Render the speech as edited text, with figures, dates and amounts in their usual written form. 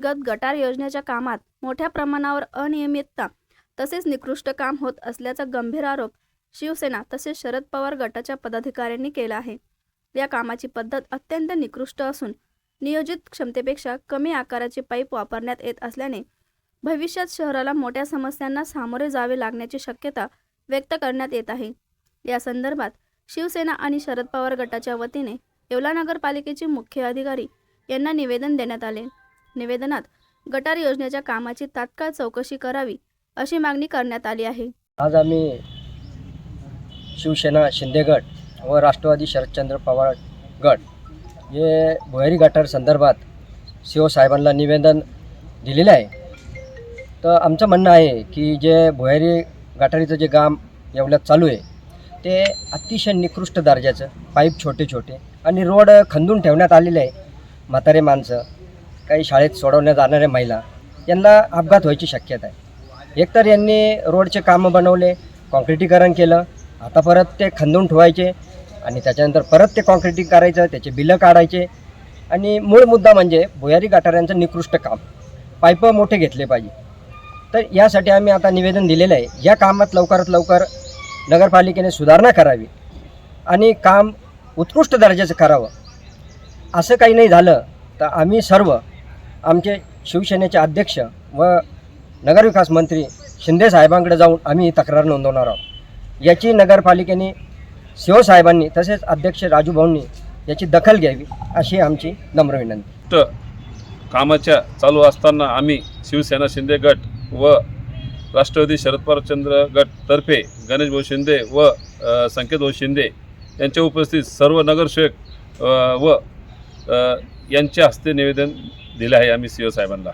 गटार योजनेच्या कामात मोठ्या प्रमाणावर अनियमितता तसेच निकृष्ट काम होत असल्याचा गंभीर आरोप शिवसेना तसेच शरद पवार गटाच्या पदाधिकाऱ्यांनी केला आहे। या कामाची पद्धत अत्यंत निकृष्ट असून नियोजित क्षमतेपेक्षा कमी आकाराचे पाईप वापरण्यात येत असल्याने भविष्यात शहराला मोठ्या समस्यांना सामोरे जावे लागण्याची शक्यता व्यक्त करण्यात येत आहे। या संदर्भात शिवसेना आणि शरद पवार गटाच्या वतीने येवला नगरपालिकेचे मुख्य अधिकारी यांना निवेदन देण्यात आले। निवेदनात गटार योजनेच्या कामाची तात्काळ चौकशी करावी अशी मागणी करण्यात आली आहे। आज आम्ही शिवसेना शिंदे गट व राष्ट्रवादी शरदचंद्र पवार गट हे भुयारी गटार संदर्भात सीओ साहेबांना निवेदन दिलेले आहे। तर आमचं म्हणणं आहे की जे भुयारी गटारीचं जे काम येवल्यात चालू आहे ते अतिशय निकृष्ट दर्जाचं, पाईप छोटे छोटे आणि रोड खंदून ठेवण्यात आलेले आहे। म्हातारे माणसं, काही शाळेत सोडवण्यात जाणाऱ्या महिला यांना अपघात व्हायची शक्यता आहे। एकतर यांनी रोडचे कामं बनवले, कॉन्क्रिटीकरण केलं, आता परत ते खंदून ठेवायचे आणि त्याच्यानंतर परत ते कॉन्क्रिटींग करायचं, त्याचे बिलं काढायचे आणि मूळ मुद्दा म्हणजे भुयारी गटारांचं निकृष्ट काम, पाईप मोठे घेतले पाहिजे। तर यासाठी आम्ही आता निवेदन दिलेलं आहे। या कामात लवकरात लवकर नगरपालिकेने सुधारणा करावी आणि काम उत्कृष्ट दर्जाचं करावं। असं काही नाही झालं तर आम्ही सर्व आमचे शिवसेनेचे अध्यक्ष व नगरविकास मंत्री शिंदे साहेबांकडे जाऊन आम्ही ही तक्रार नोंदवणार आहोत। याची नगरपालिकेने सीओ साहेबांनी तसेच अध्यक्ष राजू भाऊंनी याची दखल घ्यावी अशी आमची नम्र विनंती। कामाच्या चालू असताना आम्ही शिवसेना शिंदे गट व राष्ट्रवादी शरद पवारचंद्र गट तर्फे गणेश भाऊ शिंदे व संकेत भाऊ शिंदे यांच्या उपस्थित सर्व नगरसेवक व यांच्या हस्ते निवेदन दिले आहे आम्ही सीओ साहेबांना।